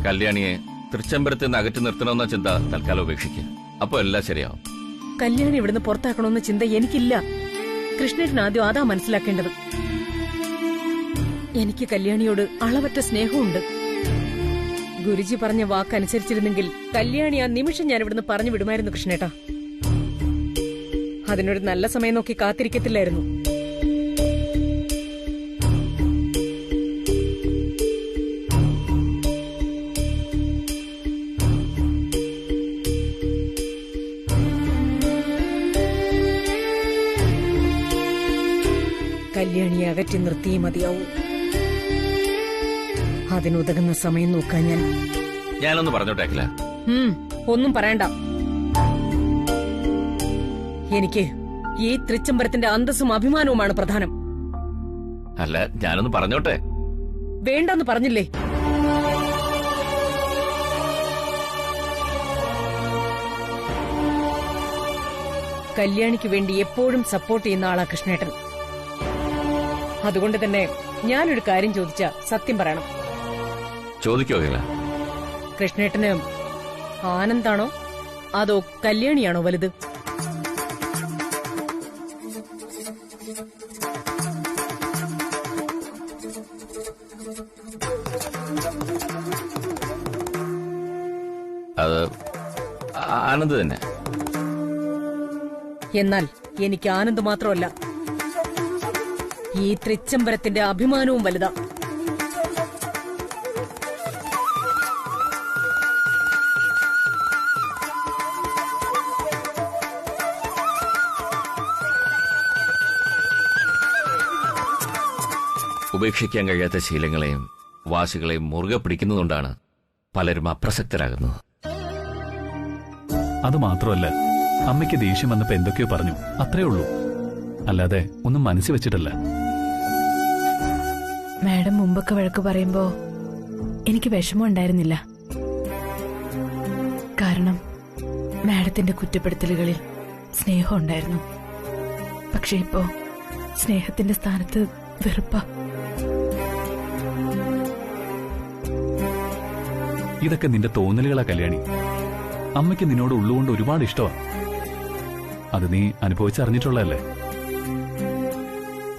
കല്യാണിയെ തൃച്ചംബരത്തിൽ നിന്ന് അകറ്റി നിർത്തണമെന്ന ചിന്ത തൽക്കാലം ഉപേക്ഷിക്കുക. അപ്പൊ എല്ലാം ശരിയാവും. കല്യാണി ഇവിടുന്ന് പുറത്താക്കണമെന്ന ചിന്ത എനിക്കില്ല. കൃഷ്ണേട്ടൻ ആദ്യം അതാ മനസ്സിലാക്കേണ്ടത്. എനിക്ക് കല്യാണിയോട് അളവറ്റ സ്നേഹമുണ്ട്. ഗുരുജി പറഞ്ഞ വാക്കനുസരിച്ചിരുന്നെങ്കിൽ കല്യാണി ആ നിമിഷം ഞാൻ ഇവിടുന്ന് പറഞ്ഞു വിടുമായിരുന്നു കൃഷ്ണേട്ടാ. അതിനൊരു നല്ല സമയം നോക്കി കാത്തിരിക്കത്തില്ലായിരുന്നു. കല്യാണിയെ അകറ്റി നിർത്തിയേ മതിയാവൂ. അതിനുതകുന്ന സമയം നോക്കാൻ ഞാനൊന്ന് പറഞ്ഞോട്ടേക്കില്ല. ഒന്നും പറയണ്ട. എനിക്ക് ഈ തൃച്ചംബരത്തിന്റെ അന്തസ്സും അഭിമാനവുമാണ് പ്രധാനം. അല്ല, ഞാനൊന്ന് പറഞ്ഞോട്ടെ. വേണ്ടെന്ന് പറഞ്ഞില്ലേ? കല്യാണിക്ക് വേണ്ടി എപ്പോഴും സപ്പോർട്ട് ചെയ്യുന്ന ആളാ കൃഷ്ണേട്ടൻ. അതുകൊണ്ട് തന്നെ ഞാനൊരു കാര്യം ചോദിച്ചാ സത്യം പറയണം. ചോദിക്കോ? കൃഷ്ണേട്ടന് ആനന്ദാണോ അതോ കല്യാണിയാണോ വലുത്? അത് ആനന്ദ് തന്നെ. എന്നാൽ എനിക്ക് ആനന്ദ് മാത്രമല്ല, ഈ തൃച്ചംബരത്തിന്റെ അഭിമാനവും വലുതാ. ഉപേക്ഷിക്കാൻ കഴിയാത്ത ശീലങ്ങളെയും വാശികളെയും മുറുകെ പിടിക്കുന്നതുകൊണ്ടാണ് പലരും അപ്രസക്തരാകുന്നത്. അത് മാത്രമല്ല, അമ്മയ്ക്ക് ദേഷ്യം വന്നപ്പോ എന്തൊക്കെയോ പറഞ്ഞു, അത്രേ ഉള്ളൂ. അല്ലാതെ ഒന്നും മനസ്സിൽ വെച്ചിട്ടല്ല. മാഡം മുമ്പൊക്കെ വഴക്ക് പറയുമ്പോ എനിക്ക് വിഷമമുണ്ടായിരുന്നില്ല. കാരണം മാഡത്തിന്റെ കുറ്റപ്പെടുത്തലുകളിൽ സ്നേഹം ഉണ്ടായിരുന്നു. പക്ഷെ ഇപ്പോ സ്നേഹത്തിന്റെ സ്ഥാനത്ത് വെറുപ്പ. ഇതൊക്കെ നിന്റെ തോന്നലുകളാ കല്യാണി. അമ്മയ്ക്ക് നിന്നോട് ഉള്ളുകൊണ്ട് ഒരുപാട് ഇഷ്ടമാണ്. അത് നീ അനുഭവിച്ചറിഞ്ഞിട്ടുള്ളതല്ലേ.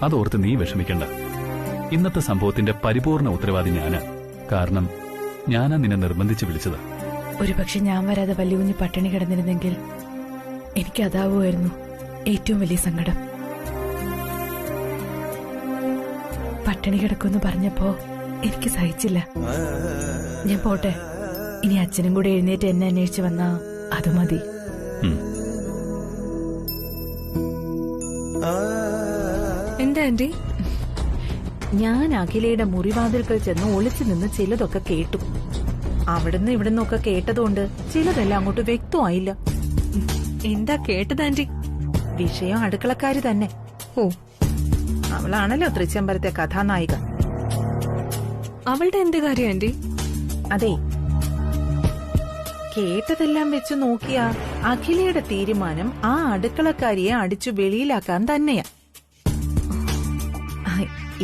അതോർത്ത് നീ വിഷമിക്കണ്ട. ഇന്നത്തെ സംഭവത്തിന്റെ പരിപൂർണ ഉത്തരവാദി ഞാനാ. കാരണം ഞാനാ നിന്നെ നിർബന്ധിച്ച് വിളിച്ചത്. ഒരുപക്ഷെ ഞാൻ വരാതെ വല്യുകുഞ്ഞ് പട്ടിണി കിടന്നിരുന്നെങ്കിൽ എനിക്ക് അതാവുമായിരുന്നു ഏറ്റവും വലിയ സങ്കടം. പട്ടിണി കിടക്കുമെന്ന് പറഞ്ഞപ്പോ എനിക്ക് സഹിച്ചില്ല. ഞാൻ പോട്ടെ. ഇനി അച്ഛനും കൂടെ എഴുന്നേറ്റ് എന്നെ അന്വേഷിച്ച് വന്നാ അത് മതി. എന്താ ആന്റി? ഞാൻ അഖിലയുടെ മുറിവാതിൽക്കൽ ചെന്ന് ഒളിച്ചു നിന്ന് ചിലതൊക്കെ കേട്ടു. അവിടുന്ന് ഇവിടുന്നൊക്കെ കേട്ടതുകൊണ്ട് ചിലതെല്ലാം അങ്ങോട്ട് വ്യക്തമായില്ല. എന്താ കേട്ടത് ആന്റി? വിഷയം അടുക്കളക്കാരി തന്നെ. ഓ, അവളാണല്ലോ തൃച്ചംബരത്തെ കഥാനായിക. അവളുടെ എന്ത് കാര്യം ആന്റി? അതെ, കേട്ടതെല്ലാം വെച്ച് നോക്കിയാ അഖിലയുടെ തീരുമാനം ആ അടുക്കളക്കാരിയെ അടിച്ചു വെളിയിലാക്കാൻ തന്നെയാ.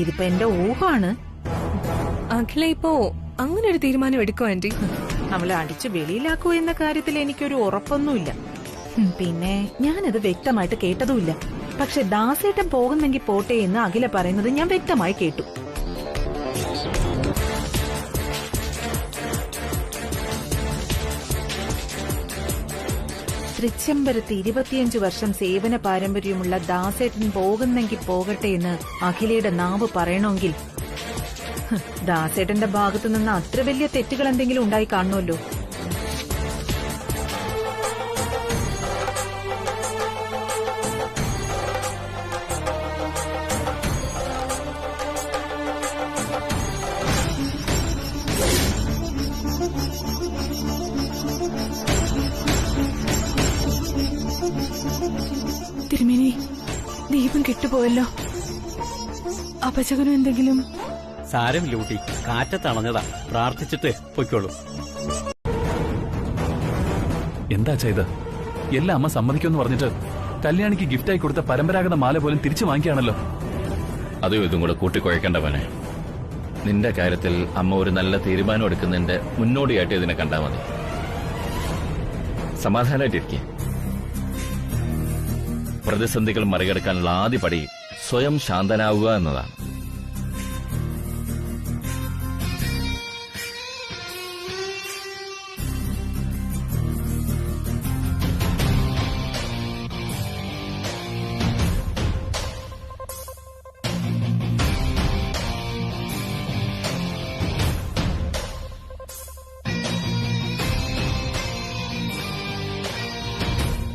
ഇതിപ്പോ എന്റെ ഊഹമാണ്. അഖില ഇപ്പോ അങ്ങനെ ഒരു തീരുമാനം എടുക്കും ആന്റി? അവളെ അടിച്ചു വെളിയിലാക്കൂ എന്ന കാര്യത്തിൽ എനിക്കൊരു ഉറപ്പൊന്നുമില്ല. പിന്നെ ഞാനത് വ്യക്തമായിട്ട് കേട്ടതുമില്ല. പക്ഷെ ദാസേട്ടൻ പോകുന്നെങ്കിൽ പോട്ടെ എന്ന് അഖില പറയുന്നത് ഞാൻ വ്യക്തമായി കേട്ടു. തൃച്ചംബരത്ത് 25 വർഷം സേവന പാരമ്പര്യമുള്ള ദാസേട്ടൻ പോകുന്നെങ്കിൽ പോകട്ടെ എന്ന് അഖിലയുടെ നാവ് പറയണമെങ്കിൽ ദാസേട്ടന്റെ ഭാഗത്തു നിന്ന് അത്ര വലിയ തെറ്റുകൾ എന്തെങ്കിലും ഉണ്ടായി കാണുമല്ലോ. തിരുമേനി, ദീപം കെട്ടുപോയല്ലോ. അപചകനം എന്തെങ്കിലും? സാരമില്ല കുട്ടി, കാറ്റത്തണഞ്ഞതാ. പ്രാർത്ഥിച്ചിട്ട് പൊയ്ക്കോളൂ. എന്താ ചെയ്ത്? എല്ലാം അമ്മ സമ്മതിക്കുമെന്ന് പറഞ്ഞിട്ട് കല്യാണിക്ക് ഗിഫ്റ്റായി കൊടുത്ത പരമ്പരാഗത മാല പോലും തിരിച്ചു വാങ്ങിക്കുകയാണല്ലോ. അതും ഇതും കൂടെ കൂട്ടിക്കുഴക്കേണ്ട മോനെ. നിന്റെ കാര്യത്തിൽ അമ്മ ഒരു നല്ല തീരുമാനം എടുക്കുന്നതിന്റെ മുന്നോടിയായിട്ട് ഇതിനെ കണ്ടാൽ മതി. സമാധാനമായിട്ടിരിക്കെ. പ്രതിസന്ധികൾ മറികടക്കാനുള്ള ആദ്യ പടി സ്വയം ശാന്തനാവുക എന്നതാണ്.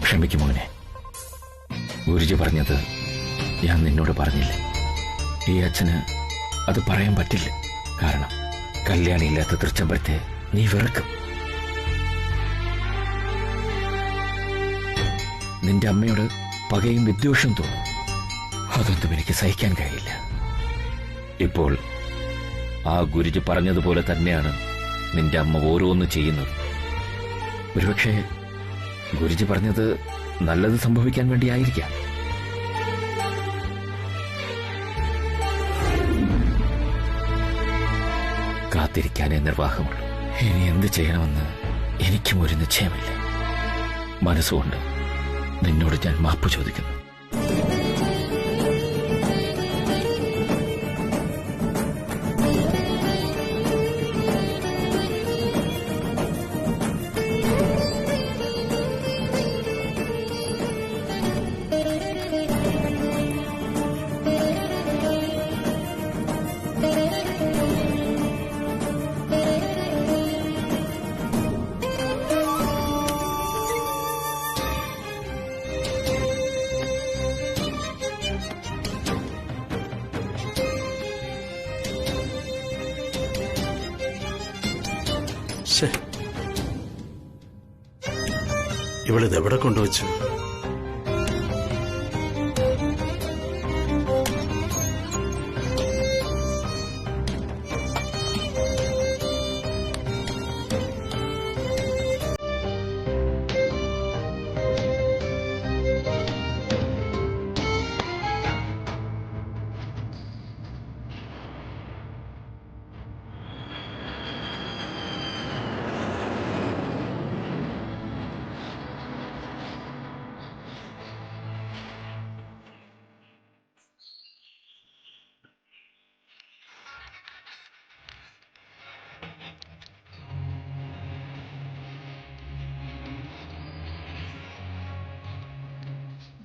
ക്ഷമിക്കും മോനെ. ഗുരുജി പറഞ്ഞത് ഞാൻ നിന്നോട് പറഞ്ഞില്ലേ? ഈ അച്ഛന് അത് പറയാൻ പറ്റില്ല. കാരണം കല്യാണിയില്ലാത്ത തൃച്ചമ്പരത്തെ നീ വെറുക്കും. നിന്റെ അമ്മയോട് പകയും വിദ്വേഷം തോന്നും. അതൊന്നും എനിക്ക് സഹിക്കാൻ കഴിയില്ല. ഇപ്പോൾ ആ ഗുരുജി പറഞ്ഞതുപോലെ തന്നെയാണ് നിന്റെ അമ്മ ഓരോന്ന് ചെയ്യുന്നത്. ഒരുപക്ഷെ ഗുരുജി പറഞ്ഞത് നല്ലത് സംഭവിക്കാൻ വേണ്ടിയായിരിക്കാം. കാത്തിരിക്കാനേ നിർവാഹമുള്ളൂ. ഇനി എന്ത് ചെയ്യണമെന്ന് എനിക്കും ഒരു നിശ്ചയമില്ല. മനസ്സുകൊണ്ട് നിന്നോട് ഞാൻ മാപ്പ് ചോദിക്കുന്നു. ഇവളിത് എവിടെ കൊണ്ടുവച്ചു?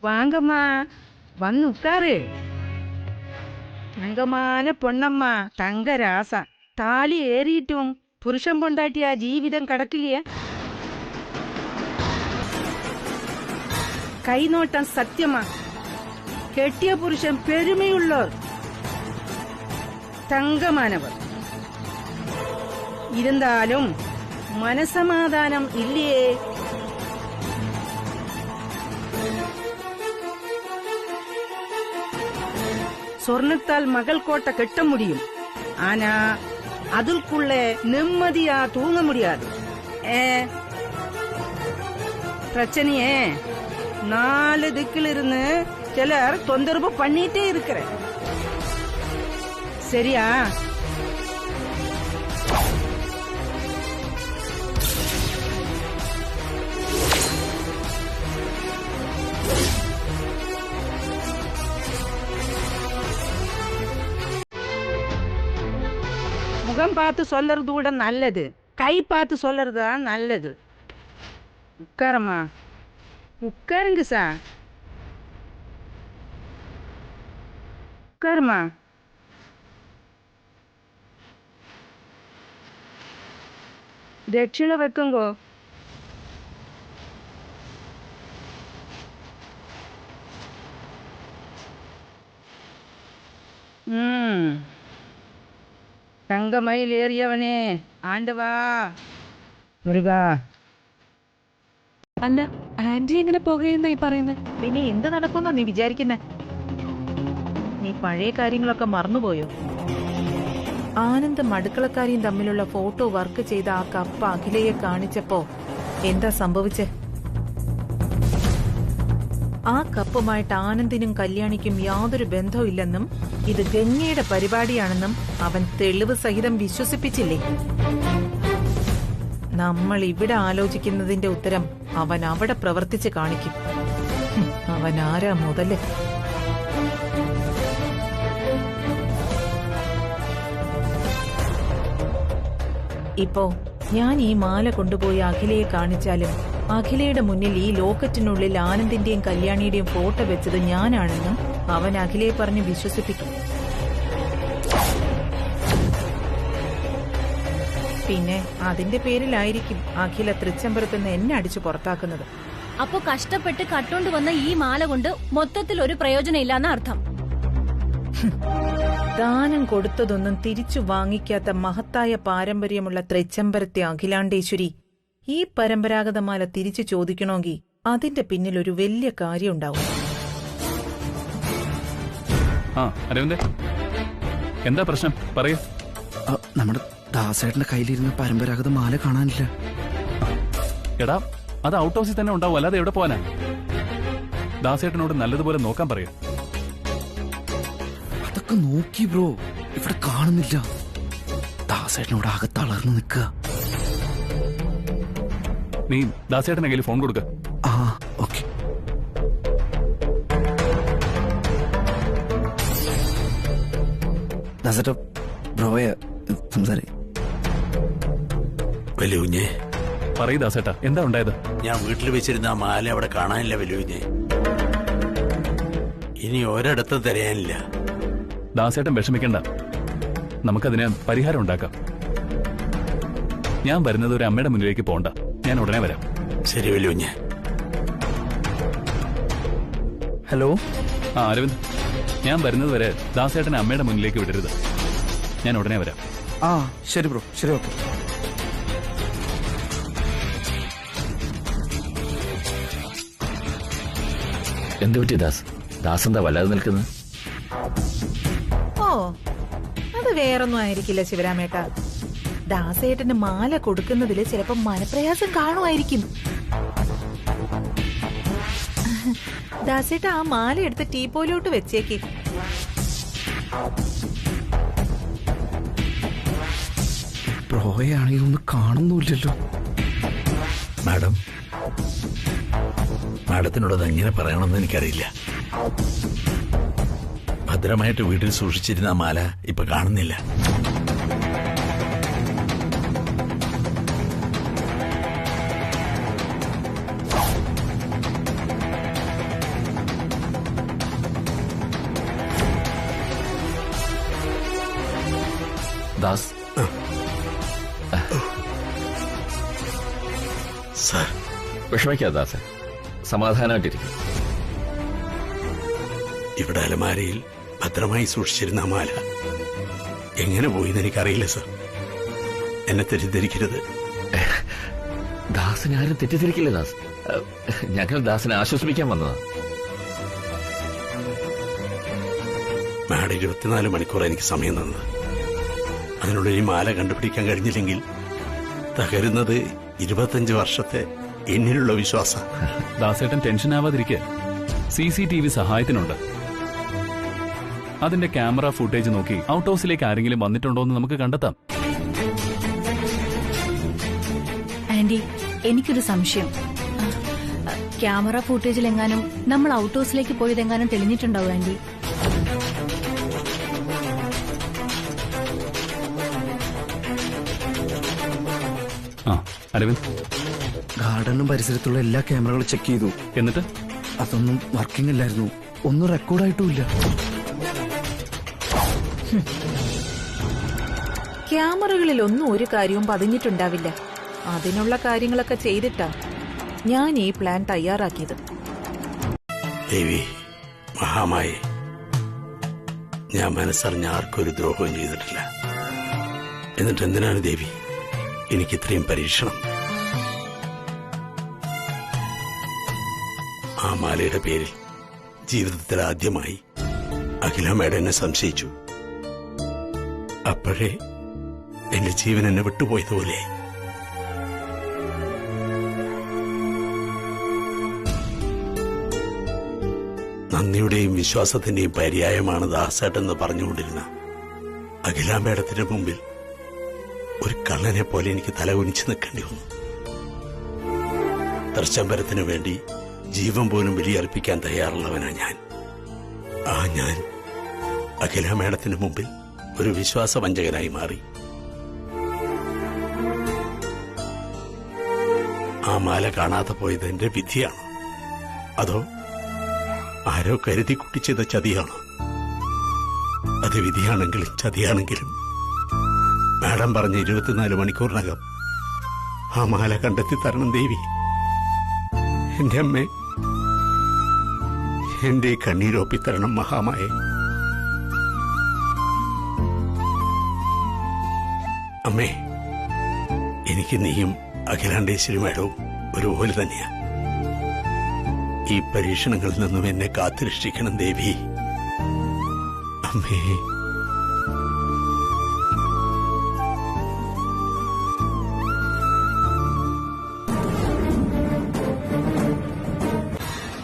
வாங்கம்மா, வந்து உட்காரு. தங்கமான பொண்ணம்மா, தங்க ராசா. தாலி ஏறிட்டும் புருஷன் பொண்டாட்டியா ജീവിതം കടക്കില്ലേ? കൈനോട്ടം സത്യമാ. കെട്ടിയ പുരുഷൻ പെരുമയുള്ളവർ, തങ്കമാനവർ. ഇരുന്നാലും മനസമാധാനം ഇല്ലേ? சொர்ணத்தால் மகள் கோட்டை கட்ட முடியும். ஆனா அதுக்குள்ள நிம்மதியா தூங்க முடியாது. பிரச்சனையே 4 திக்கில் இருந்து சிலர் தொந்தரவு பண்ணிட்டே இருக்கிற. சரியா? முகம் பார்த்து சொல்றது கூட நல்லது, கை பார்த்து சொல்றது தான் நல்லது. உட்காரம்மா, உட்காருங்க சார், உட்காருமா. தட்சிணை வைக்குங்கோ. தங்கமயில் ஏறியவனே ആണ്ടവാ മുരുകാ. അല്ല, ആന്റി എങ്ങനെ പോകുന്നായി പറയുന്നത്? പിന്നെ എന്ത് നടക്കുമെന്നാ നീ വിചാരിക്കുന്നെ? നീ പഴയ കാര്യങ്ങളൊക്കെ മറന്നുപോയോ? ആനന്ദും അടുക്കളക്കാരിയും തമ്മിലുള്ള ഫോട്ടോ വർക്ക് ചെയ്ത ആ കപ്പ അഖിലയെ കാണിച്ചപ്പോ എന്താ സംഭവിച്ചേ? ആ കപ്പുമായിട്ട് ആനന്ദിനും കല്യാണിക്കും യാതൊരു ബന്ധവുമില്ലെന്നും ഇത് ഗംഗയുടെ പരിപാടിയാണെന്നും അവൻ തെളിവ് സഹിതം വിശ്വസിപ്പിച്ചില്ലേ? നമ്മൾ ഇവിടെ ആലോചിക്കുന്നതിന്റെ ഉത്തരം അവൻ അവിടെ പ്രവർത്തിച്ച് കാണിക്കും. അവൻ ആരാ മുതല്? ഇപ്പോ ഞാൻ ഈ മാല കൊണ്ടുപോയി അഖിലയെ കാണിച്ചാലും അഖിലയുടെ മുന്നിൽ ഈ ലോക്കറ്റിനുള്ളിൽ ആനന്ദിന്റെയും കല്യാണിയുടെയും ഫോട്ടോ വെച്ചത് ഞാനാണെന്നും അവൻ അഖിലയെ പറഞ്ഞ് വിശ്വസിപ്പിക്കും. പിന്നെ അതിന്റെ പേരിലായിരിക്കും അഖില തൃച്ചംബരത്തുനിന്ന് എന്നെ അടിച്ചു പുറത്താക്കുന്നത്. അപ്പൊ കഷ്ടപ്പെട്ട് കട്ടോണ്ട് വന്ന ഈ മാല കൊണ്ട് മൊത്തത്തിൽ ഒരു പ്രയോജനം ഇല്ലാന്ന അർത്ഥം. ദാനം കൊടുത്തതൊന്നും തിരിച്ചു വാങ്ങിക്കാത്ത മഹത്തായ പാരമ്പര്യമുള്ള തൃച്ചംബരത്തെ അഖിലാണ്ടേശ്വരി ഈ പരമ്പരാഗത മാല തിരിച്ചു ചോദിക്കണമെങ്കിൽ അതിന്റെ പിന്നിൽ ഒരു വലിയ കാര്യം ഉണ്ടാവും. ആ അരവിന്ദേ, എന്താ പ്രശ്നം പറയൂ. നമ്മുടെ ദാസേട്ടന്റെ കയ്യിലിരുന്ന പരമ്പരാഗത മാല കാണാനില്ല. എടാ, അത് ഔട്ട് ഹൗസിൽ തന്നെ ഉണ്ടാവും, അല്ലാതെ എവിടെ പോവാനാ? ദാസേട്ടനോട് നല്ലതുപോലെ നോക്കാൻ പറയൂ. അതൊക്കെ നോക്കി ബ്രോ, ഇവിടെ കാണുന്നില്ല. ദാസേട്ടനോട് ആകെ തളർന്നു നിൽക്കുക. നീ ദാസേട്ടന്റെ കയ്യിൽ ഫോൺ കൊടുക്ക. ആ ഓക്കെ. ദാസേട്ട ബ്രോയെ സംസാരി. വലിയ പറയൂ ദാസേട്ടാ, എന്താ ഉണ്ടായത്? ഞാൻ വീട്ടിൽ വെച്ചിരുന്ന ആ മാല അവിടെ കാണാനില്ല വലിയ. ഇനി ഒരിടത്തും തിരയാനില്ല. ദാസേട്ടൻ വിഷമിക്കണ്ട, നമുക്കതിന് പരിഹാരം ഉണ്ടാക്കാം. ഞാൻ വരുന്നത് ഒരു അമ്മയുടെ മുന്നിലേക്ക് പോണ്ട, ഞാൻ ഉടനെ വരാം. ശരി വലിയ. ഹലോ. ആ അരവിന്ദ്, ഞാൻ വരുന്നത് വരെ ദാസേട്ടനെ അമ്മയുടെ മുന്നിലേക്ക് വിടരുത്. ഞാൻ ഉടനെ വരാം. ആ ശരി ബ്രോ, ശരി ഓക്കെ. എന്ത് പറ്റി ദാസ്? ദാസ് എന്താ വല്ലാതെ നിൽക്കുന്നത്? ഓ, അത് വേറൊന്നും ആയിരിക്കില്ല ശിവരാമേട്ട. ദാസേട്ടന് മാല കൊടുക്കുന്നതില് ചിലപ്പോ മനപ്രയാസം കാണുമായിരിക്കും. ദാസേട്ട ആ മാല എടുത്ത് ടീപ്പോയിലോട്ട് വെച്ചേക്ക്. ബ്രോയാണെങ്കിൽ ഒന്നും കാണുന്നില്ലല്ലോ. മാഡത്തിനോടത് എങ്ങനെ പറയണമെന്ന് എനിക്കറിയില്ല. ഭദ്രമായിട്ട് വീട്ടിൽ സൂക്ഷിച്ചിരുന്ന മാല ഇപ്പൊ കാണുന്നില്ല. ദാസ്, സാർ വിഷമിക്കാതെ ദാസ്, സമാധാനമായിട്ടിരിക്കും. ഇവിടെ അലമാരയിൽ ഭദ്രമായി സൂക്ഷിച്ചിരുന്ന മാല എങ്ങനെ പോയിന്ന് എനിക്കറിയില്ല സാർ. എന്നെ തെറ്റിദ്ധരിക്കരുത്. ദാസിനെ ആരും തെറ്റിദ്ധരിക്കില്ല ദാസ്. ഞങ്ങൾ ദാസിനെ ആശ്വസിപ്പിക്കാൻ വന്നതാ. മാഡം 24 മണിക്കൂർ എനിക്ക് സമയം തന്നത്. അതിനുള്ളിൽ ഈ മാല കണ്ടുപിടിക്കാൻ കഴിഞ്ഞില്ലെങ്കിൽ തകരുന്നത് 25 വർഷത്തെ എന്നിലുള്ള വിശ്വാസം. ദാസേട്ടൻ ടെൻഷൻ ആവാതിരിക്കെ, CCTV സഹായത്തിനുണ്ട്. അതിന്റെ ക്യാമറ ഫുട്ടേജ് നോക്കി ഔട്ട് ഹൗസിലേക്ക് ആരെങ്കിലും വന്നിട്ടുണ്ടോ എന്ന് നമുക്ക് കണ്ടെത്താം. ആന്റി, എനിക്കൊരു സംശയം. ക്യാമറ ഫുട്ടേജിലെങ്ങാനും നമ്മൾ ഔട്ട് ഹൗസിലേക്ക് പോയതെങ്ങാനും തെളിഞ്ഞിട്ടുണ്ടാവും ആന്റി? ആ അരവിന്ദ്, ഗാർഡനും പരിസരത്തുള്ള എല്ലാ ക്യാമറകളും ചെക്ക് ചെയ്തു. എന്നിട്ട് അതൊന്നും വർക്കിംഗ് അല്ലായിരുന്നു. ഒന്നും റെക്കോർഡായിട്ടുമില്ല. ക്യാമറകളിൽ ഒന്നും ഒരു കാര്യവും പതിഞ്ഞിട്ടുണ്ടാവില്ല. അതിനുള്ള കാര്യങ്ങളൊക്കെ ചെയ്തിട്ടാ ഞാൻ ഈ പ്ലാൻ തയ്യാറാക്കിയത്. ദേവി, മഹാമായി, ഞാൻ മനസ്സറിഞ്ഞ ആർക്കൊരു ദ്രോഹവും ചെയ്തിട്ടില്ല. എന്നിട്ട് എന്തിനാണ് ദേവി എനിക്ക് ഇത്രയും പരീക്ഷണം? ആ മാലയുടെ പേരിൽ ജീവിതത്തിൽ ആദ്യമായി അഖില മേഡം എന്നെ സംശയിച്ചു. അപ്പോഴേ എന്റെ ജീവൻ എന്നെ വിട്ടുപോയതുപോലെ. നന്ദിയുടെയും വിശ്വാസത്തിന്റെയും പര്യായമാണ് ദാസേട്ടെന്ന് പറഞ്ഞുകൊണ്ടിരുന്ന അഖില മേഡത്തിന്റെ മുമ്പിൽ ഒരു കള്ളനെ പോലെ എനിക്ക് തലകുനിച്ച് നിൽക്കേണ്ടി വന്നു. തൃച്ചംബരത്തിനു വേണ്ടി ജീവൻ പോലും ബലിയർപ്പിക്കാൻ തയ്യാറുള്ളവനാ ഞാൻ. ഞാൻ അഖില മേഡത്തിന് മുമ്പിൽ ഒരു വിശ്വാസവഞ്ചകനായി മാറി. ആ മാല കാണാതെ പോയത് എന്റെ വിധിയാണോ, അതോ ആരോ കരുതി കുട്ടിച്ചത് ചതിയാണോ? അത് വിധിയാണെങ്കിലും ചതിയാണെങ്കിലും മാഡം പറഞ്ഞ 24 മണിക്കൂറിനകം ആ മാല കണ്ടെത്തി തരണം ദേവി. എന്റെ അമ്മേ, എന്റെ കണ്ണീരൊപ്പിത്തരണം മഹാമായ. അമ്മേ, എനിക്ക് നീയും അഖിലാണ്ടേശ്വരി മേഡവും ഒരുപോലെ തന്നെയാ. ഈ പരീക്ഷണങ്ങളിൽ നിന്നും എന്നെ കാത്തുരക്ഷിക്കണം ദേവി. അമ്മേ.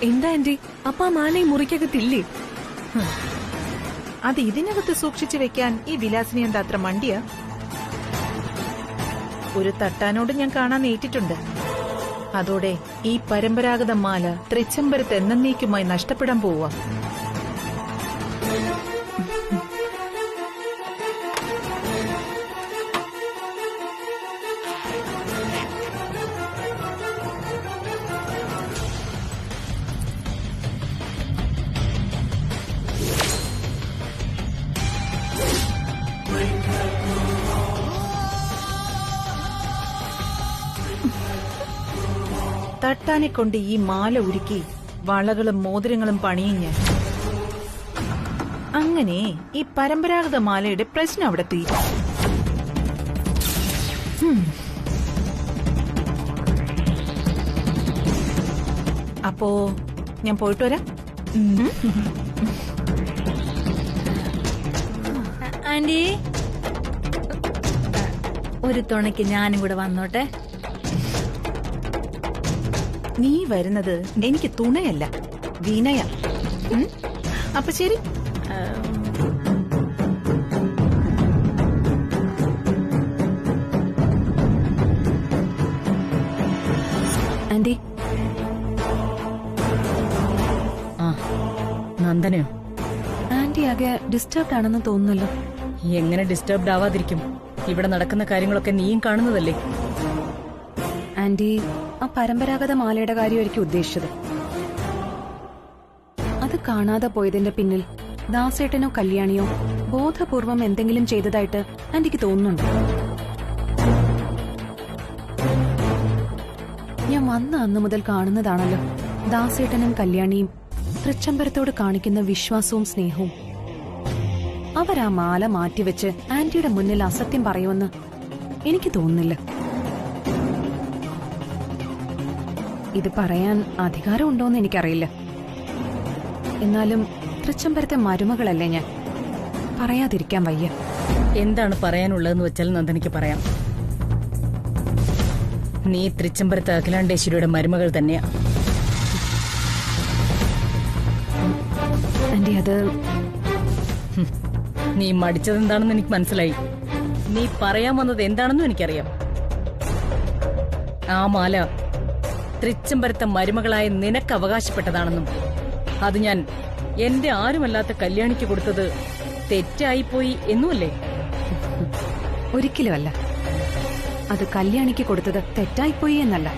എന്താ ആന്റി, അപ്പൊ ആ മാല ഈ മുറിക്കകത്തില്ലേ? അത് ഇതിനകത്ത് സൂക്ഷിച്ചു വെക്കാൻ ഈ വിലാസിനി എന്താ അത്ര മണ്ടിയ? ഒരു തട്ടാനോട് ഞാൻ കാണാൻ ഏറ്റിട്ടുണ്ട്. അതോടെ ഈ പരമ്പരാഗത മാല തൃച്ചംബരത്ത് എന്നേക്കുമായി നഷ്ടപ്പെടാൻ പോവുക. തട്ടാനെ കൊണ്ട് ഈ മാല ഉരുക്കി വളകളും മോതിരങ്ങളും പണിയും ഞാൻ. അങ്ങനെ ഈ പരമ്പരാഗത മാലയുടെ പ്രശ്നം അവിടെ തീരും. അപ്പോ ഞാൻ പോയിട്ട് വരാം. ആന്റി, ഒരു തുണയ്ക്ക് ഞാനും കൂടെ വന്നോട്ടെ. നീ വരുന്നത് എനിക്ക് തുണയല്ല, വിനയ. അപ്പൊ ശരി. ആന്റി, നന്ദനയോ? ആന്റി ആകെ ഡിസ്റ്റർബ്ഡ് ആണെന്ന് തോന്നുന്നല്ലോ. എങ്ങനെ ഡിസ്റ്റർബ്ഡ് ആവാതിരിക്കും? ഇവിടെ നടക്കുന്ന കാര്യങ്ങളൊക്കെ നീയും കാണുന്നതല്ലേ. ആന്റി, ആ പരമ്പരാഗത മാലയുടെ കാര്യമായിരിക്കും ഉദ്ദേശിച്ചത്. അത് കാണാതെ പോയതിന്റെ പിന്നിൽ ദാസേട്ടനോ കല്യാണിയോ ബോധപൂർവം എന്തെങ്കിലും ചെയ്തതായിട്ട് ആന്റിക്ക് തോന്നുന്നുണ്ട്. ഞാൻ വന്ന അന്നു മുതൽ കാണുന്നതാണല്ലോ ദാസേട്ടനും കല്യാണിയും തൃച്ചംബരത്തോട് കാണിക്കുന്ന വിശ്വാസവും സ്നേഹവും. അവരാ മാല മാറ്റിവെച്ച് ആന്റിയുടെ മുന്നിൽ അസത്യം പറയുമെന്ന് എനിക്ക് തോന്നുന്നില്ല. ഇത് പറയാൻ അധികാരമുണ്ടോന്ന് എനിക്കറിയില്ല. എന്നാലും തൃച്ചംബരത്തെ മരുമകളല്ലേ ഞാൻ, പറയാതിരിക്കാൻ വയ്യ. എന്താണ് പറയാനുള്ളതെന്ന് വെച്ചാൽ നന്ദനിക്ക് പറയാം. നീ തൃച്ചംബരത്തെ അഖിലാണ്ടേശ്വരിയുടെ മരുമകൾ തന്നെയാ. ആന്റി, അത് നീ മടിച്ചതെന്താണെന്ന് എനിക്ക് മനസ്സിലായി. നീ പറയാൻ വന്നത് എന്താണെന്നും എനിക്കറിയാം. ആ മാല തൃച്ചംബരത്തെ മരുമകളായ നിനക്ക് അവകാശപ്പെട്ടതാണെന്നും അത് ഞാൻ എന്റെ ആരുമല്ലാത്ത കല്യാണിക്ക് കൊടുത്തത് തെറ്റായിപ്പോയി എന്നുമല്ലേ? ഒരിക്കലുമല്ല. അത് കല്യാണിക്ക് കൊടുത്തത് തെറ്റായിപ്പോയി എന്നല്ല.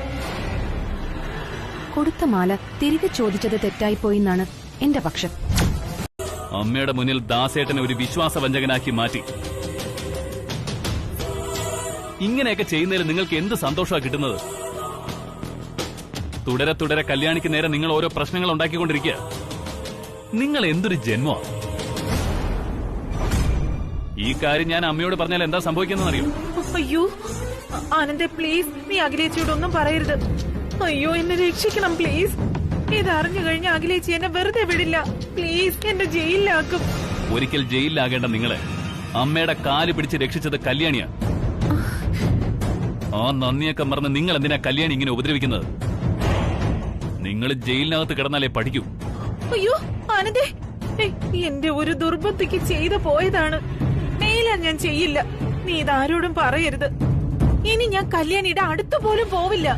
കൊടുത്ത മാല തിരികെ ചോദിച്ചത് തെറ്റായിപ്പോയി എന്നാണ് എന്റെ പക്ഷം. അമ്മയുടെ മുന്നിൽ ദാസേട്ടനെ ഒരു വിശ്വാസവഞ്ചകനാക്കി മാറ്റി. ഇങ്ങനെയൊക്കെ ചെയ്യുന്നതിൽ നിങ്ങൾക്ക് എന്ത് സന്തോഷമാണ് കിട്ടുന്നത്? തുടരെ തുടരെ കല്യാണിക്ക് നേരെ നിങ്ങൾ ഓരോ പ്രശ്നങ്ങൾ ഉണ്ടാക്കിക്കൊണ്ടിരിക്കുക. നിങ്ങൾ എന്തൊരു ജന്മ! ഈ കാര്യം ഞാൻ അമ്മയോട് പറഞ്ഞാൽ എന്താ സംഭവിക്കുന്നറിയോ? അയ്യോ ആനന്ദേ, പ്ലീസ്, നീ അഖിലേച്ചിയോടൊന്നും പറയരുത്. അയ്യോ, എന്നെ രക്ഷിക്കണം പ്ലീസ്. ഇതറിഞ്ഞു കഴിഞ്ഞ അഖിലേച്ചി എന്നെ വെറുതെ വിടില്ല. പ്ലീസ്, എന്നെ ജയിലിലാക്കും. ഒരിക്കൽ ജയിലിലാകേണ്ട നിങ്ങളെ അമ്മയുടെ കാല് പിടിച്ച് രക്ഷിച്ചത് കല്യാണിയാ. ആ നന്ദിയൊക്കെ മറന്ന് നിങ്ങൾ എന്തിനാ കല്യാണി ഇങ്ങനെ ഉപദ്രവിക്കുന്നത്? നിങ്ങൾ ജയിലിനകത്ത് കിടന്നാലേ പഠിക്കൂ. അയ്യോ ആനന്ദേ, എന്റെ ഒരു ദുർബുദ്ധിക്ക് ചെയ്തു പോയതാണ്. മേലാ ഞാൻ ചെയ്യില്ല. നീ ഇതാരോടും പറയരുത്. ഇനി ഞാൻ കല്യാണിയുടെ അടുത്ത് പോലും പോവില്ല.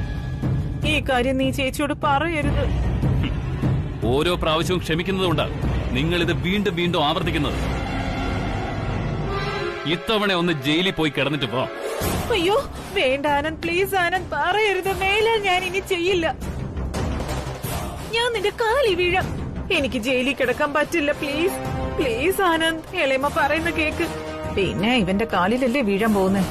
ഈ കാര്യം നീ ചേച്ചിയോട് പറയരുത്. ഓരോ പ്രാവശ്യവും ക്ഷമിക്കുന്നതുകൊണ്ടാണ് നിങ്ങൾ ഇത് വീണ്ടും വീണ്ടും ആവർത്തിക്കുന്നത്. ഇത്തവണ ഒന്ന് ജയിലിൽ പോയി കിടന്നിട്ട് പോ. അയ്യോ വേണ്ട ആനന്ദ്, പ്ലീസ് ആനന്ദ്, പറയരുത്. മേലാൽ ഞാൻ ഇനി ചെയ്യില്ല. ഞാൻ നിന്റെ കാലിൽ വീഴാം. എനിക്ക് ജയിലിൽ കിടക്കാൻ പറ്റില്ല. പ്ലീസ് പ്ലീസ് ആനന്ദ്, എളേമ്മ പറയുന്ന കേക്ക്. പിന്നെ ഇവന്റെ കാലിലല്ലേ വീഴാൻ പോകുന്നത്.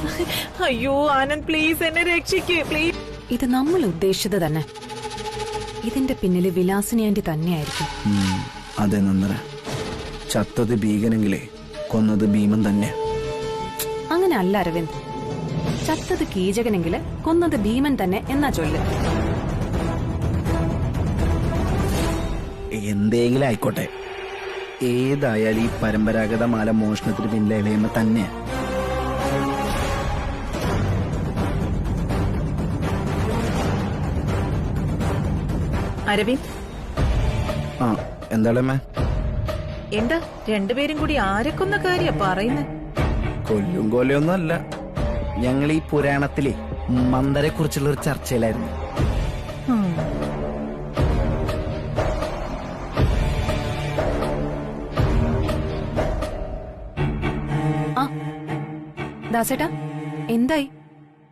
അയ്യോ ആനന്ദ്, പ്ലീസ് എന്നെ രക്ഷിക്ക് പ്ലീസ്. ഇത് നമ്മൾ ഉദ്ദേശിച്ചത് തന്നെ. ഇതിന്റെ പിന്നില് വിലാസിനി ആന്റി തന്നെയായിരിക്കും. അതെ നന്ദന, ചത്തത് ഭീകനെങ്കിലേ കൊന്നത് ഭീമൻ തന്നെ. അങ്ങനെ അല്ല അരവിന്ദ്, ചത്തത് കീചകനെങ്കില് കൊന്നത് ഭീമൻ തന്നെ എന്നാ ചൊല്ല്. എന്തെങ്കിലും ആയിക്കോട്ടെ, ഏതായാലും ഈ പരമ്പരാഗത മാല മോഷണത്തിന് പിന്നിലെ ഇളയമ്മ തന്നെ. അരവിന്ദ്, ആ എന്താളമ്മ? എന്താ രണ്ടുപേരും കൂടി ആരെക്കൊന്ന കാര്യ പറയുന്നത്? കൊല്ലും കൊല്ലൊന്നും അല്ല, ഞങ്ങൾ ഈ പുരാണത്തിലെ മന്ദരെ കുറിച്ചുള്ള ഒരു ചർച്ചയിലായിരുന്നു. ആ ദാസേട്ടാ, എന്തായി?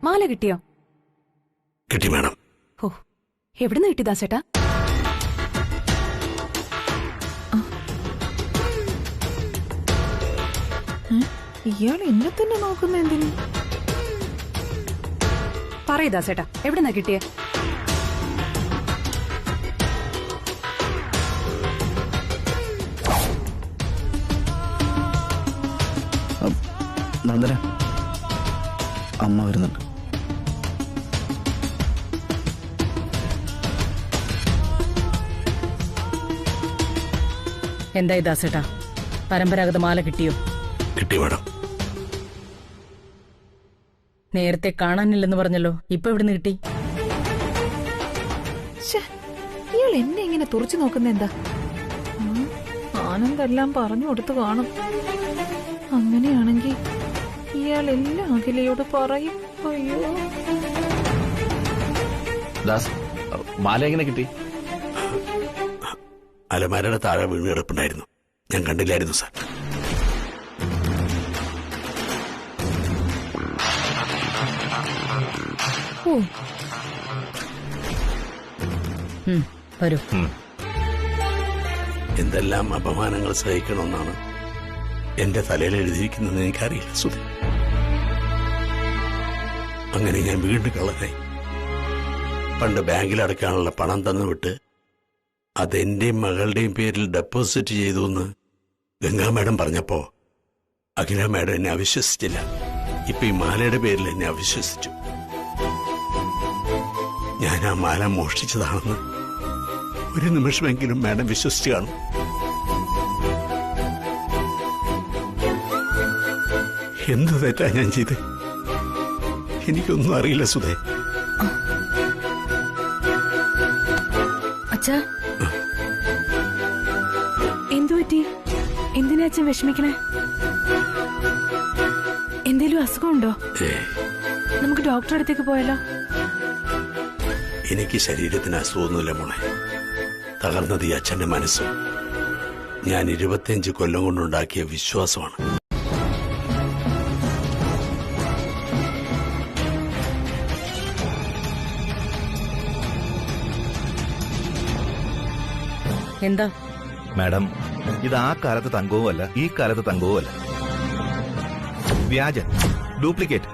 മാല കിട്ടിയോ? കിട്ടി മാഡം. ഓ, എവിടുന്ന് കിട്ടി ദാസേട്ടാ? ഇയാൾ എന്നെ തന്നെ നോക്കുന്ന എന്തിനു? പറയ് ദാസേട്ടാ, എവിടുന്നാ കിട്ടിയേ? നന്ദന, അമ്മ വരുന്നുണ്ട്. എന്തായി ദാസേട്ടാ, പരമ്പരാഗത മാല കിട്ടിയോ? കിട്ടി മാഡം. നേരത്തെ കാണാനില്ലെന്ന് പറഞ്ഞല്ലോ, ഇപ്പൊ എവിടുന്ന് കിട്ടി? ഇയാൾ എന്നെ ഇങ്ങനെ തുറച്ചു നോക്കുന്ന എന്താ? ആനന്ദെല്ലാം പറഞ്ഞു കൊടുത്തു കാണും. അങ്ങനെയാണെങ്കിൽ ഇയാൾ എല്ലാം അഖിലയോട് പറയും. അയ്യോ ദാസ്, മാല എങ്ങനെ കിട്ടി? അലമാരയുടെ താഴെ വീണ് കിടപ്പുണ്ടായിരുന്നു, ഞാൻ കണ്ടില്ലായിരുന്നു സാർ. വരൂ. എന്തെല്ലാം അപമാനങ്ങൾ സഹിക്കണമെന്നാണ് എന്റെ തലയിൽ എഴുതിയിരിക്കുന്നതെന്ന് എനിക്കറിയില്ല സുധി. അങ്ങനെ ഞാൻ വീണ്ടും കള്ളനായി. പണ്ട് ബാങ്കിൽ അടയ്ക്കാനുള്ള പണം തന്നുവിട്ട് അതെന്റെയും മകളുടെയും പേരിൽ ഡെപ്പോസിറ്റ് ചെയ്തു എന്ന് ഗംഗാ മാഡം പറഞ്ഞപ്പോ അഖില മാഡം എന്നെ അവിശ്വസിച്ചില്ല. ഇപ്പൊ ഈ മാലയുടെ പേരിൽ എന്നെ അവിശ്വസിച്ചു. ഞാൻ ആ മാല മോഷ്ടിച്ചതാണെന്ന് ഒരു നിമിഷമെങ്കിലും മാഡം വിശ്വസിച്ചു കാണും. എന്ത് തെറ്റാ ഞാൻ ചെയ്ത്? എനിക്കൊന്നും അറിയില്ല സുധേ. അച്ഛാ, എന്തു പറ്റി? എന്തിനാ അച്ഛൻ വിഷമിക്കണേ? എന്തേലും അസുഖമുണ്ടോ? നമുക്ക് ഡോക്ടറെ അടുത്തേക്ക് പോയാലോ? എനിക്ക് ശരീരത്തിന് അസുഖമൊന്നുമില്ല മോളെ. തകർന്നത് ഈ അച്ഛന്റെ മനസ്സും ഞാൻ 25 കൊല്ലം കൊണ്ടുണ്ടാക്കിയ വിശ്വാസമാണ്. എന്താ മാഡം, ഇത് ആ കാലത്ത് തങ്കവുമല്ല, ഈ കാലത്ത് തങ്കവുമല്ല. വ്യാജൻ, ഡ്യൂപ്ലിക്കേറ്റ്.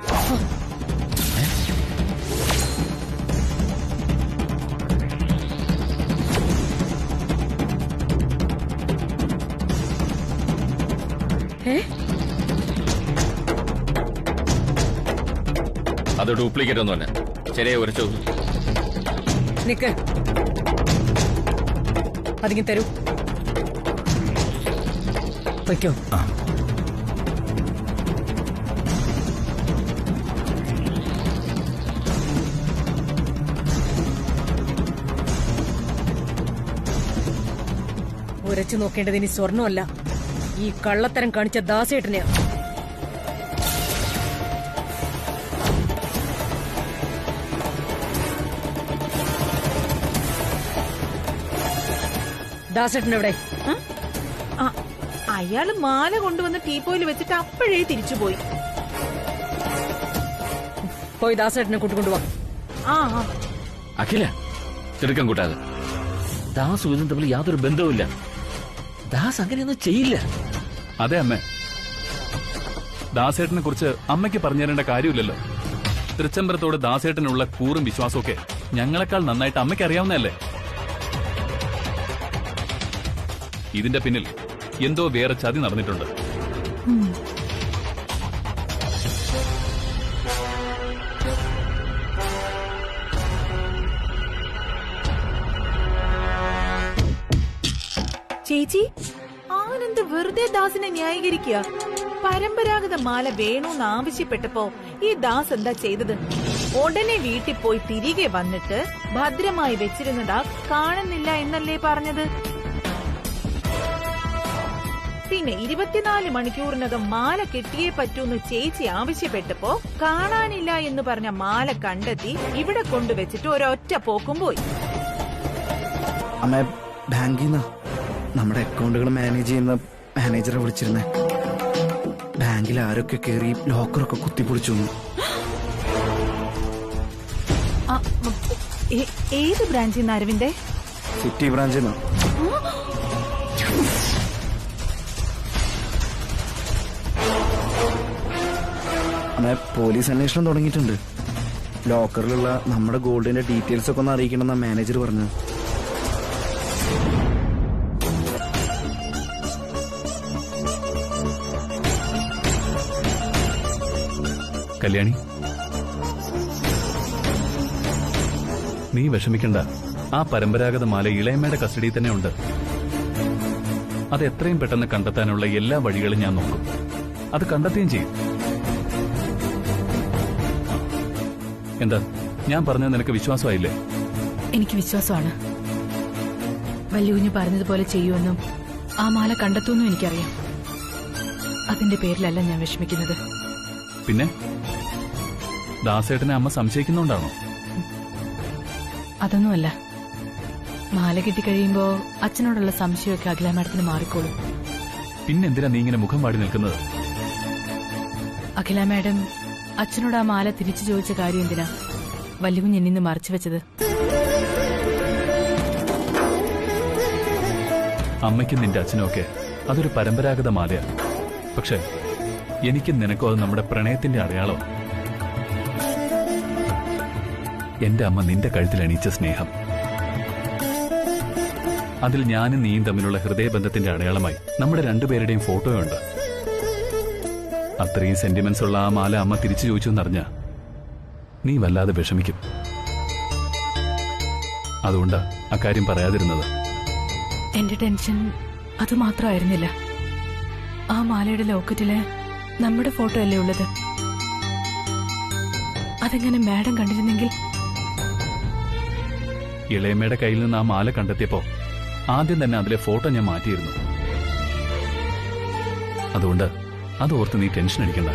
അത് ഡ്യൂപ്ലിക്കേറ്റ് ഒന്നുമല്ല, ചെറിയ ഒരു ചോദ്യം. നിക്ക്, അതിങ്ങ് തരൂ. വയ്ക്കോ. ഉരച്ചു നോക്കേണ്ടത് ഇനി സ്വർണ്ണമല്ല, ഈ കള്ളത്തരം കാണിച്ച ദാസേട്ടനെയാ. ദാസേട്ടൻ എവിടെ? അയാള് മാല കൊണ്ടുവന്ന് ടീപ്പോയിൽ വെച്ചിട്ട് അപ്പോഴേ തിരിച്ചുപോയി. പോയി ദാസേട്ടനെ കൂട്ടിക്കൊണ്ടുവാ. അഖില, തിടുക്കം കൂട്ടാതെ. ദാസും ഇതും തമ്മിൽ യാതൊരു ബന്ധവുമില്ല. ദാസ് അങ്ങനെയൊന്നും ചെയ്യില്ല. അതെ അമ്മേ, ദാസേട്ടനെ കുറിച്ച് അമ്മയ്ക്ക് പറഞ്ഞു തരേണ്ട കാര്യമില്ലല്ലോ. തൃച്ചംബരത്തോട് ദാസേട്ടനുള്ള കൂറും വിശ്വാസമൊക്കെ ഞങ്ങളെക്കാൾ നന്നായിട്ട് അമ്മയ്ക്ക് അറിയാവുന്നതല്ലേ. ഇതിന്റെ പിന്നിൽ എന്തോ വേറെ ചതി നടന്നിട്ടുണ്ട്. ചേച്ചി, ആനന്ദ് വെറുതെ ദാസിനെ ന്യായീകരിക്കുക. പരമ്പരാഗത മാല വേണോന്ന് ആവശ്യപ്പെട്ടപ്പോ ഈ ദാസ് എന്താ ചെയ്തത്? ഉടനെ വീട്ടിൽ പോയി തിരികെ വന്നിട്ട് ഭദ്രമായി വെച്ചിരുന്നതാ കാണുന്നില്ല എന്നല്ലേ പറഞ്ഞത്? പിന്നെ 24 മണിക്കൂറിനകം മാല കെട്ടിയേ പറ്റൂന്ന് ചേച്ചി ആവശ്യപ്പെട്ടപ്പോ കാണാനില്ല എന്ന് പറഞ്ഞ മാല കണ്ടെത്തി ഇവിടെ കൊണ്ടുവച്ചിട്ട് ഒരൊറ്റ പോക്കും പോയി. അമ്മ, ബാങ്കിൽ നിന്ന് നമ്മുടെ അക്കൗണ്ടുകൾ മാനേജ് ചെയ്യുന്ന മാനേജറെ വിളിച്ചിരുന്നേ. ബാങ്കിൽ ആരൊക്കെ കയറി ലോക്കറൊക്കെ കുത്തിപ്പൊളിച്ചു. ഏത് ബ്രാഞ്ചിൽ നിന്ന് അരവിന്ദേ? സിറ്റി ബ്രാഞ്ചിൽ നിന്ന്. അമ്മ, പോലീസ് അന്വേഷണം തുടങ്ങിയിട്ടുണ്ട്. ലോക്കറിലുള്ള നമ്മുടെ ഗോൾഡിന്റെ ഡീറ്റെയിൽസ് ഒക്കെ ഒന്ന് അറിയിക്കണമെന്നാ മാനേജർ പറഞ്ഞു. കല്യാണി, നീ വിഷമിക്കണ്ട. ആ പരമ്പരാഗത മാല ഇളയമ്മയുടെ കസ്റ്റഡിയിൽ തന്നെ ഉണ്ട്. അത് എത്രയും പെട്ടെന്ന് കണ്ടെത്താനുള്ള എല്ലാ വഴികളും ഞാൻ നോക്കും. അത് കണ്ടെത്തുകയും ചെയ്യും. എന്താ, ഞാൻ പറഞ്ഞത് നിനക്ക് വിശ്വാസമായില്ലേ? എനിക്ക് വിശ്വാസമാണ്. വല്യുകുഞ്ഞ് പറഞ്ഞതുപോലെ ചെയ്യുമെന്നും ആ മാല കണ്ടെത്തുമെന്നും എനിക്കറിയാം. അതിന്റെ പേരിലല്ല ഞാൻ വിഷമിക്കുന്നത്. പിന്നെ ദാസേട്ടനെ അമ്മ സംശയിക്കുന്നുണ്ടാണോ? അതൊന്നുമല്ല. മാല കിട്ടിക്കഴിയുമ്പോ അച്ഛനോടുള്ള സംശയമൊക്കെ അഖില മാഡത്തിന് മാറിക്കോളും. പിന്നെന്തിനാ നീ ഇങ്ങനെ മുഖം പാടി നിൽക്കുന്നത്? അഖില മാഡം അച്ഛനോട് ആ മാല തിരിച്ചു ചോദിച്ച കാര്യം എന്തിനാ വല്യുകുഞ്ഞ് എന്നിന്ന് മറച്ചു വെച്ചത്? അമ്മയ്ക്കും നിന്റെ അച്ഛനും ഒക്കെ അതൊരു പരമ്പരാഗത മാലയാണ്. പക്ഷെ എനിക്കും നിനക്കും അത് നമ്മുടെ പ്രണയത്തിന്റെ അടയാളം. എന്റെ അമ്മ നിന്റെ കഴുത്തിൽ അണിയിച്ച സ്നേഹം, അതിൽ ഞാനും നീയും തമ്മിലുള്ള ഹൃദയബന്ധത്തിന്റെ അടയാളമായി നമ്മുടെ രണ്ടുപേരുടെയും ഫോട്ടോയുണ്ട്. അത്രയും സെന്റിമെന്റ്സ് ഉള്ള ആ മാല അമ്മ തിരിച്ചു ചോദിച്ചു എന്നറിഞ്ഞ നീ വല്ലാതെ വിഷമിക്കും. അതുകൊണ്ടാ അക്കാര്യം പറയാതിരുന്നത്. എന്റെ ടെൻഷൻ അത് മാത്രമായിരുന്നില്ല. ആ മാലയുടെ ലോക്കറ്റില് നമ്മുടെ ഫോട്ടോ അല്ലേ ഉള്ളത്? അതെങ്ങനെ മാഡം കണ്ടിരുന്നെങ്കിൽ? ഇളയമ്മയുടെ കയ്യിൽ നിന്ന് ആ മാല കണ്ടെത്തിയപ്പോ ആദ്യം തന്നെ അതിലെ ഫോട്ടോ ഞാൻ മാറ്റിയിരുന്നു. അതുകൊണ്ട് അതോർത്ത് നീ ടെൻഷൻ അടിക്കണ്ട.